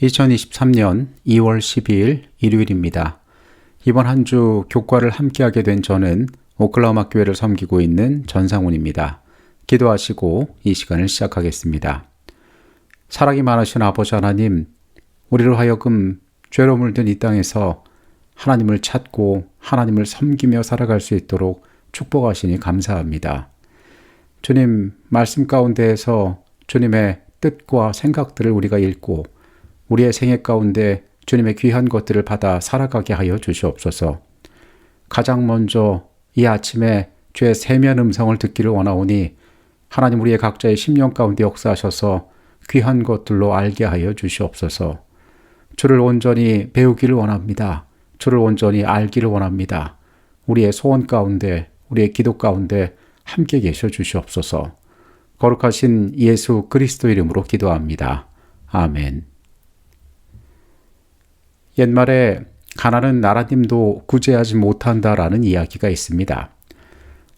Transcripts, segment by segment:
2023년 2월 12일 일요일입니다. 이번 한 주 교과를 함께하게 된 저는 오클라호마 교회를 섬기고 있는 전상훈입니다. 기도하시고 이 시간을 시작하겠습니다. 사랑이 많으신 아버지 하나님, 우리로 하여금 죄로 물든 이 땅에서 하나님을 찾고 하나님을 섬기며 살아갈 수 있도록 축복하시니 감사합니다. 주님, 말씀 가운데에서 주님의 뜻과 생각들을 우리가 읽고 우리의 생애 가운데 주님의 귀한 것들을 받아 살아가게 하여 주시옵소서. 가장 먼저 이 아침에 주의 세미한 음성을 듣기를 원하오니 하나님 우리의 각자의 심령 가운데 역사하셔서 귀한 것들로 알게 하여 주시옵소서. 주를 온전히 배우기를 원합니다. 주를 온전히 알기를 원합니다. 우리의 소원 가운데, 우리의 기도 가운데 함께 계셔 주시옵소서. 거룩하신 예수 그리스도 이름으로 기도합니다. 아멘. 옛말에 가난은 나라님도 구제하지 못한다라는 이야기가 있습니다.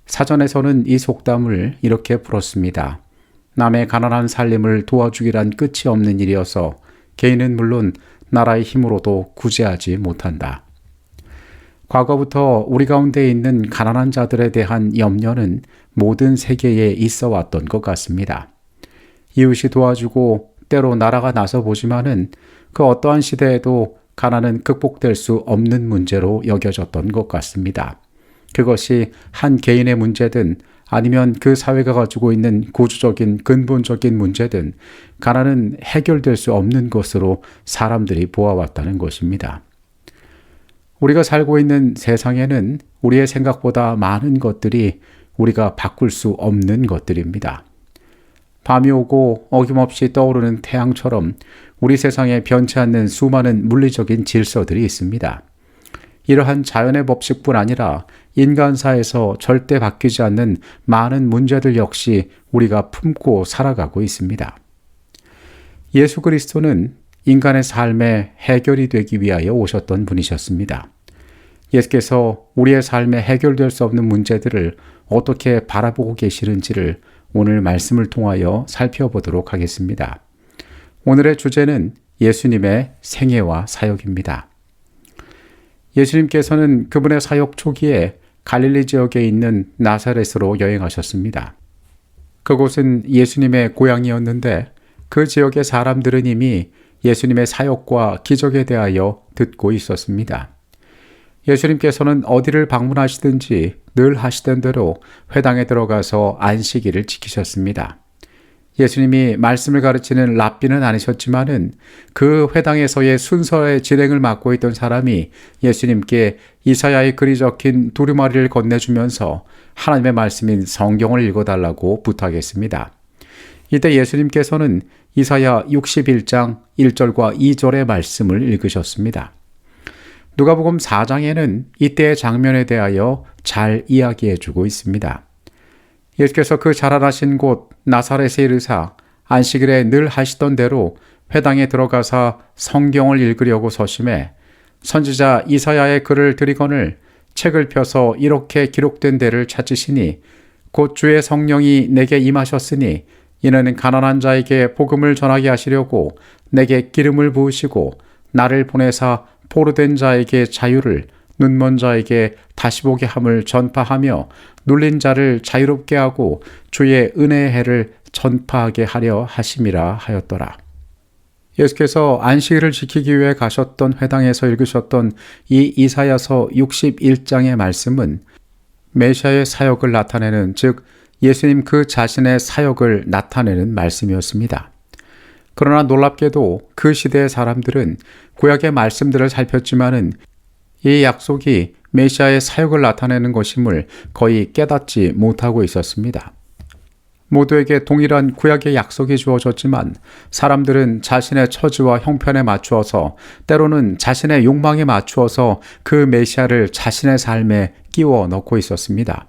사전에서는 이 속담을 이렇게 풀었습니다. 남의 가난한 살림을 도와주기란 끝이 없는 일이어서 개인은 물론 나라의 힘으로도 구제하지 못한다. 과거부터 우리 가운데 있는 가난한 자들에 대한 염려는 모든 세계에 있어 왔던 것 같습니다. 이웃이 도와주고 때로 나라가 나서보지만은 그 어떠한 시대에도 가난은 극복될 수 없는 문제로 여겨졌던 것 같습니다. 그것이 한 개인의 문제든 아니면 그 사회가 가지고 있는 구조적인 근본적인 문제든 가난은 해결될 수 없는 것으로 사람들이 보아왔다는 것입니다. 우리가 살고 있는 세상에는 우리의 생각보다 많은 것들이 우리가 바꿀 수 없는 것들입니다. 밤이 오고 어김없이 떠오르는 태양처럼 우리 세상에 변치 않는 수많은 물리적인 질서들이 있습니다. 이러한 자연의 법칙뿐 아니라 인간사에서 절대 바뀌지 않는 많은 문제들 역시 우리가 품고 살아가고 있습니다. 예수 그리스도는 인간의 삶의 해결이 되기 위하여 오셨던 분이셨습니다. 예수께서 우리의 삶에 해결될 수 없는 문제들을 어떻게 바라보고 계시는지를 오늘 말씀을 통하여 살펴보도록 하겠습니다. 오늘의 주제는 예수님의 생애와 사역입니다. 예수님께서는 그분의 사역 초기에 갈릴리 지역에 있는 나사렛으로 여행하셨습니다. 그곳은 예수님의 고향이었는데 그 지역의 사람들은 이미 예수님의 사역과 기적에 대하여 듣고 있었습니다. 예수님께서는 어디를 방문하시든지 늘 하시던 대로 회당에 들어가서 안식일을 지키셨습니다. 예수님이 말씀을 가르치는 랍비는 아니셨지만은 그 회당에서의 순서의 진행을 맡고 있던 사람이 예수님께 이사야의 글이 적힌 두루마리를 건네주면서 하나님의 말씀인 성경을 읽어달라고 부탁했습니다. 이때 예수님께서는 이사야 61장 1절과 2절의 말씀을 읽으셨습니다. 누가복음 4장에는 이때의 장면에 대하여 잘 이야기해주고 있습니다. 예수께서 그 자라나신 곳 나사렛에 이르사 안식일에 늘 하시던 대로 회당에 들어가사 성경을 읽으려고 서심해 선지자 이사야의 글을 들이거늘 책을 펴서 이렇게 기록된 데를 찾으시니 곧 주의 성령이 내게 임하셨으니 이는 가난한 자에게 복음을 전하게 하시려고 내게 기름을 부으시고 나를 보내사 포로된 자에게 자유를 눈먼 자에게 다시 보게 함을 전파하며 눌린 자를 자유롭게 하고 주의 은혜의 해를 전파하게 하려 하심이라 하였더라. 예수께서 안식일을 지키기 위해 가셨던 회당에서 읽으셨던 이 이사야서 61장의 말씀은 메시아의 사역을 나타내는, 즉 예수님 그 자신의 사역을 나타내는 말씀이었습니다. 그러나 놀랍게도 그 시대의 사람들은 구약의 말씀들을 살폈지만은 이 약속이 메시아의 사역을 나타내는 것임을 거의 깨닫지 못하고 있었습니다. 모두에게 동일한 구약의 약속이 주어졌지만 사람들은 자신의 처지와 형편에 맞추어서 때로는 자신의 욕망에 맞추어서 그 메시아를 자신의 삶에 끼워 넣고 있었습니다.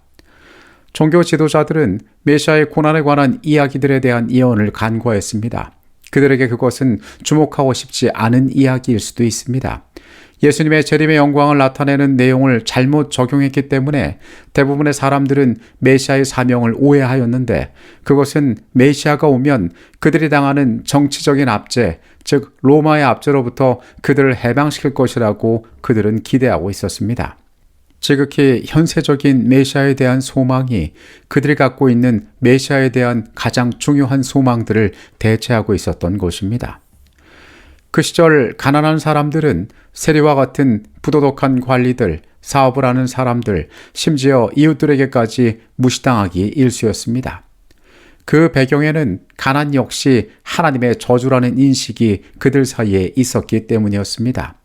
종교 지도자들은 메시아의 고난에 관한 이야기들에 대한 예언을 간과했습니다. 그들에게 그것은 주목하고 싶지 않은 이야기일 수도 있습니다. 예수님의 재림의 영광을 나타내는 내용을 잘못 적용했기 때문에 대부분의 사람들은 메시아의 사명을 오해하였는데, 그것은 메시아가 오면 그들이 당하는 정치적인 압제, 즉 로마의 압제로부터 그들을 해방시킬 것이라고 그들은 기대하고 있었습니다. 지극히 현세적인 메시아에 대한 소망이 그들이 갖고 있는 메시아에 대한 가장 중요한 소망들을 대체하고 있었던 것입니다. 그 시절 가난한 사람들은 세리와 같은 부도덕한 관리들, 사업을 하는 사람들, 심지어 이웃들에게까지 무시당하기 일쑤였습니다. 그 배경에는 가난 역시 하나님의 저주라는 인식이 그들 사이에 있었기 때문이었습니다.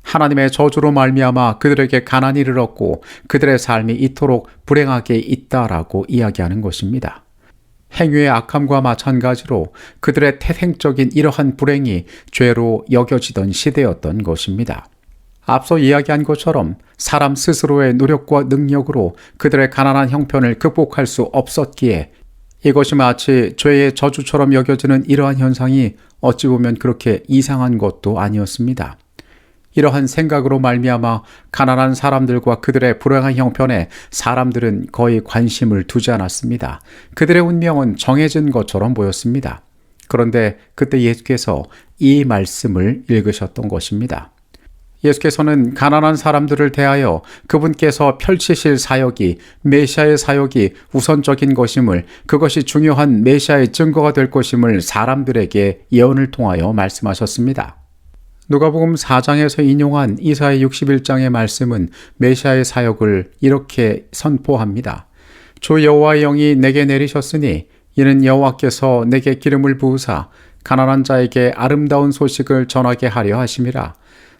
하나님의 저주로 말미암아 그들에게 가난이 이르렀고 그들의 삶이 이토록 불행하게 있다라고 이야기하는 것입니다. 행위의 악함과 마찬가지로 그들의 태생적인 이러한 불행이 죄로 여겨지던 시대였던 것입니다. 앞서 이야기한 것처럼 사람 스스로의 노력과 능력으로 그들의 가난한 형편을 극복할 수 없었기에 이것이 마치 죄의 저주처럼 여겨지는 이러한 현상이 어찌 보면 그렇게 이상한 것도 아니었습니다. 이러한 생각으로 말미암아 가난한 사람들과 그들의 불행한 형편에 사람들은 거의 관심을 두지 않았습니다. 그들의 운명은 정해진 것처럼 보였습니다. 그런데 그때 예수께서 이 말씀을 읽으셨던 것입니다. 예수께서는 가난한 사람들을 대하여 그분께서 펼치실 사역이, 메시아의 사역이 우선적인 것임을, 그것이 중요한 메시아의 증거가 될 것임을 사람들에게 예언을 통하여 말씀하셨습니다. 누가복음 4장에서 인용한 이사야 61장의 말씀은 메시아의 사역을 이렇게 선포합니다. 주 여호와의 영이 내게 내리셨으니 이는 여호와께서 내게 기름을 부으사 가난한 자에게 아름다운 소식을 전하게 하려 하심이라.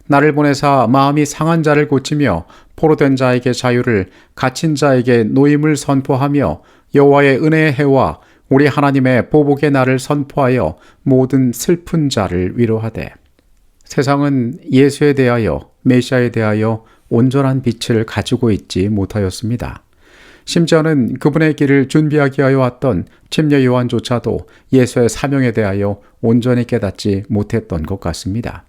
나를 보내사 마음이 상한 자를 고치며 포로된 자에게 자유를, 갇힌 자에게 노임을 선포하며 여호와의 은혜의 해와 우리 하나님의 보복의 날을 선포하여 모든 슬픈 자를 위로하되. 세상은 예수에 대하여, 메시아에 대하여 온전한 빛을 가지고 있지 못하였습니다. 심지어는 그분의 길을 준비하기 위하여 왔던 침례 요한조차도 예수의 사명에 대하여 온전히 깨닫지 못했던 것 같습니다.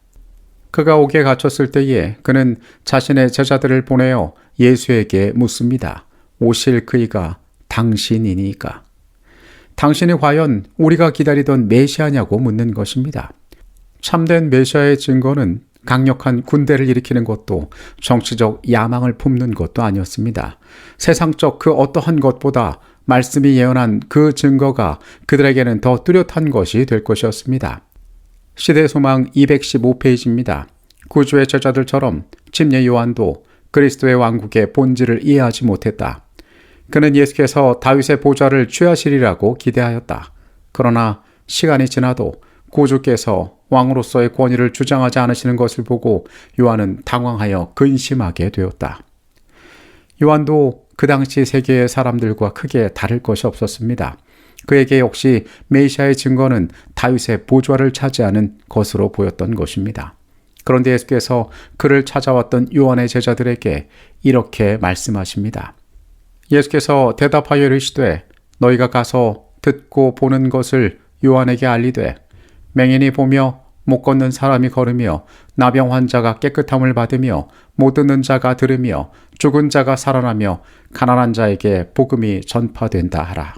그가 옥에 갇혔을 때에 그는 자신의 제자들을 보내어 예수에게 묻습니다. 오실 그이가 당신이니까? 당신이 과연 우리가 기다리던 메시아냐고 묻는 것입니다. 참된 메시아의 증거는 강력한 군대를 일으키는 것도 정치적 야망을 품는 것도 아니었습니다. 세상적 그 어떠한 것보다 말씀이 예언한 그 증거가 그들에게는 더 뚜렷한 것이 될 것이었습니다. 시대소망 215페이지입니다. 구주의 제자들처럼 침례 요한도 그리스도의 왕국의 본질을 이해하지 못했다. 그는 예수께서 다윗의 보좌를 취하시리라고 기대하였다. 그러나 시간이 지나도 구주께서 왕으로서의 권위를 주장하지 않으시는 것을 보고 요한은 당황하여 근심하게 되었다. 요한도 그 당시 세계의 사람들과 크게 다를 것이 없었습니다. 그에게 역시 메시아의 증거는 다윗의 보좌를 차지하는 것으로 보였던 것입니다. 그런데 예수께서 그를 찾아왔던 요한의 제자들에게 이렇게 말씀하십니다. 예수께서 대답하여 이르시되 너희가 가서 듣고 보는 것을 요한에게 알리되 맹인이 보며 못 걷는 사람이 걸으며 나병 환자가 깨끗함을 받으며 못 듣는 자가 들으며 죽은 자가 살아나며 가난한 자에게 복음이 전파된다 하라.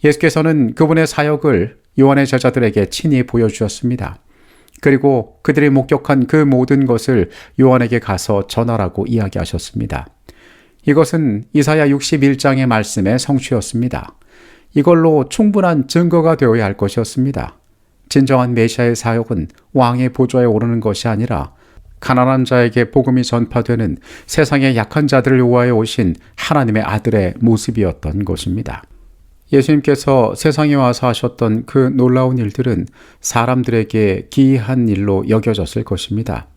예수께서는 그분의 사역을 요한의 제자들에게 친히 보여주셨습니다. 그리고 그들이 목격한 그 모든 것을 요한에게 가서 전하라고 이야기하셨습니다. 이것은 이사야 61장의 말씀의 성취였습니다. 이걸로 충분한 증거가 되어야 할 것이었습니다. 진정한 메시아의 사역은 왕의 보좌에 오르는 것이 아니라 가난한 자에게 복음이 전파되는 세상의 약한 자들을 위하여 오신 하나님의 아들의 모습이었던 것입니다. 예수님께서 세상에 와서 하셨던 그 놀라운 일들은 사람들에게 기이한 일로 여겨졌을 것입니다.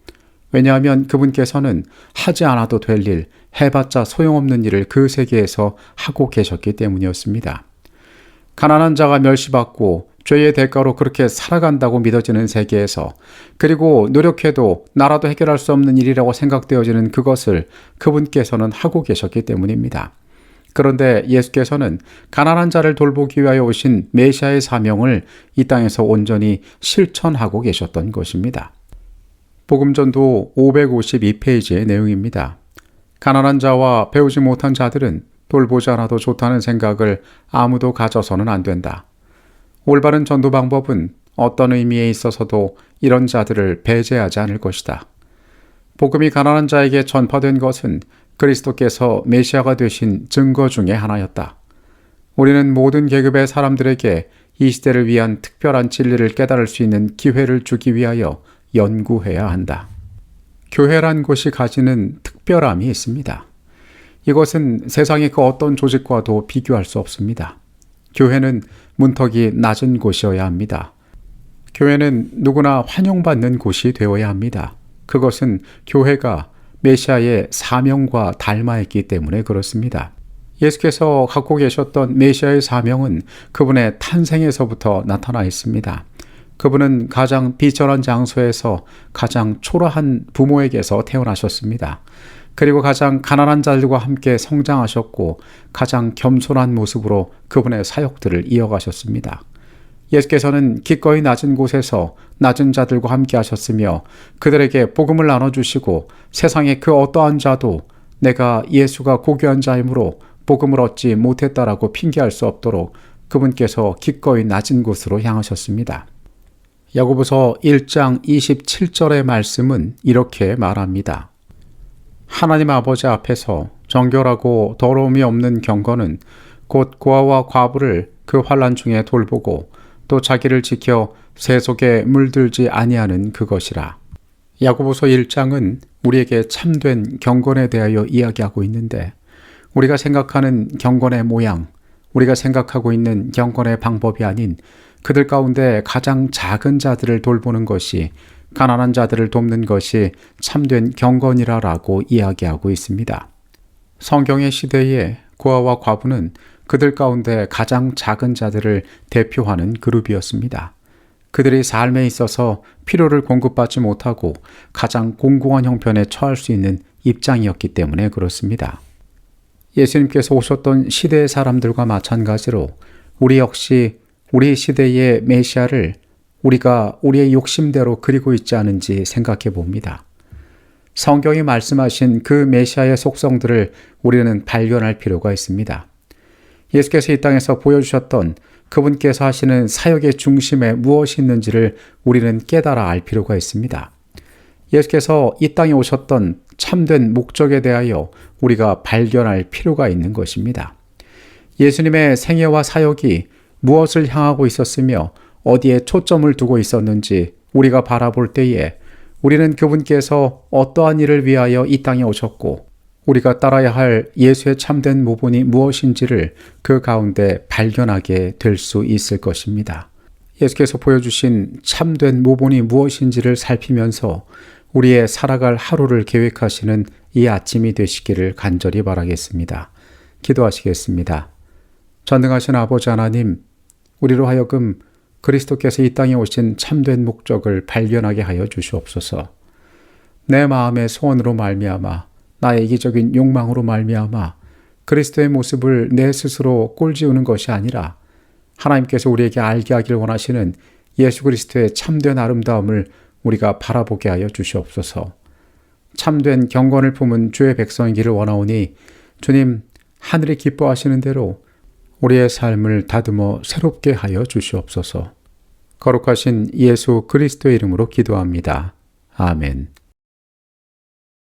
왜냐하면 그분께서는 하지 않아도 될 일, 해봤자 소용없는 일을 그 세계에서 하고 계셨기 때문이었습니다. 가난한 자가 멸시받고 죄의 대가로 그렇게 살아간다고 믿어지는 세계에서, 그리고 노력해도 나라도 해결할 수 없는 일이라고 생각되어지는 그것을 그분께서는 하고 계셨기 때문입니다. 그런데 예수께서는 가난한 자를 돌보기 위하여 오신 메시아의 사명을 이 땅에서 온전히 실천하고 계셨던 것입니다. 복음전도 552페이지의 내용입니다. 가난한 자와 배우지 못한 자들은 돌보지 않아도 좋다는 생각을 아무도 가져서는 안 된다. 올바른 전도 방법은 어떤 의미에 있어서도 이런 자들을 배제하지 않을 것이다. 복음이 가난한 자에게 전파된 것은 그리스도께서 메시아가 되신 증거 중에 하나였다. 우리는 모든 계급의 사람들에게 이 시대를 위한 특별한 진리를 깨달을 수 있는 기회를 주기 위하여 연구해야 한다. 교회란 곳이 가지는 특별함이 있습니다. 이것은 세상의 그 어떤 조직과도 비교할 수 없습니다. 교회는 문턱이 낮은 곳이어야 합니다. 교회는 누구나 환영받는 곳이 되어야 합니다. 그것은 교회가 메시아의 사명과 닮아있기 때문에 그렇습니다. 예수께서 갖고 계셨던 메시아의 사명은 그분의 탄생에서부터 나타나 있습니다. 그분은 가장 비천한 장소에서 가장 초라한 부모에게서 태어나셨습니다. 그리고 가장 가난한 자들과 함께 성장하셨고 가장 겸손한 모습으로 그분의 사역들을 이어가셨습니다. 예수께서는 기꺼이 낮은 곳에서 낮은 자들과 함께 하셨으며 그들에게 복음을 나눠주시고 세상의 그 어떠한 자도 내가 예수가 고귀한 자이므로 복음을 얻지 못했다라고 핑계할 수 없도록 그분께서 기꺼이 낮은 곳으로 향하셨습니다. 야고보서 1장 27절의 말씀은 이렇게 말합니다. 하나님 아버지 앞에서 정결하고 더러움이 없는 경건은 곧 고아와 과부를 그 환난 중에 돌보고 또 자기를 지켜 새 속에 물들지 아니하는 그것이라. 야고보서 1장은 우리에게 참된 경건에 대하여 이야기하고 있는데 우리가 생각하는 경건의 모양, 우리가 생각하고 있는 경건의 방법이 아닌 그들 가운데 가장 작은 자들을 돌보는 것이 가난한 자들을 돕는 것이 참된 경건이라고 이야기하고 있습니다. 성경의 시대에 고아와 과부는 그들 가운데 가장 작은 자들을 대표하는 그룹이었습니다. 그들이 삶에 있어서 필요를 공급받지 못하고 가장 공공한 형편에 처할 수 있는 입장이었기 때문에 그렇습니다. 예수님께서 오셨던 시대의 사람들과 마찬가지로 우리 역시 우리 시대의 메시아를 우리가 우리의 욕심대로 그리고 있지 않은지 생각해 봅니다. 성경이 말씀하신 그 메시아의 속성들을 우리는 발견할 필요가 있습니다. 예수께서 이 땅에서 보여주셨던 그분께서 하시는 사역의 중심에 무엇이 있는지를 우리는 깨달아 알 필요가 있습니다. 예수께서 이 땅에 오셨던 참된 목적에 대하여 우리가 발견할 필요가 있는 것입니다. 예수님의 생애와 사역이 무엇을 향하고 있었으며 어디에 초점을 두고 있었는지 우리가 바라볼 때에 우리는 그분께서 어떠한 일을 위하여 이 땅에 오셨고 우리가 따라야 할 예수의 참된 모본이 무엇인지를 그 가운데 발견하게 될 수 있을 것입니다. 예수께서 보여주신 참된 모본이 무엇인지를 살피면서 우리의 살아갈 하루를 계획하시는 이 아침이 되시기를 간절히 바라겠습니다. 기도하시겠습니다. 전능하신 아버지 하나님, 우리로 하여금 그리스도께서 이 땅에 오신 참된 목적을 발견하게 하여 주시옵소서. 내 마음의 소원으로 말미암아 나의 이기적인 욕망으로 말미암아 그리스도의 모습을 내 스스로 꼴지우는 것이 아니라 하나님께서 우리에게 알게 하길 원하시는 예수 그리스도의 참된 아름다움을 우리가 바라보게 하여 주시옵소서. 참된 경건을 품은 주의 백성이기를 원하오니 주님, 하늘이 기뻐하시는 대로 우리의 삶을 다듬어 새롭게 하여 주시옵소서. 거룩하신 예수 그리스도의 이름으로 기도합니다. 아멘.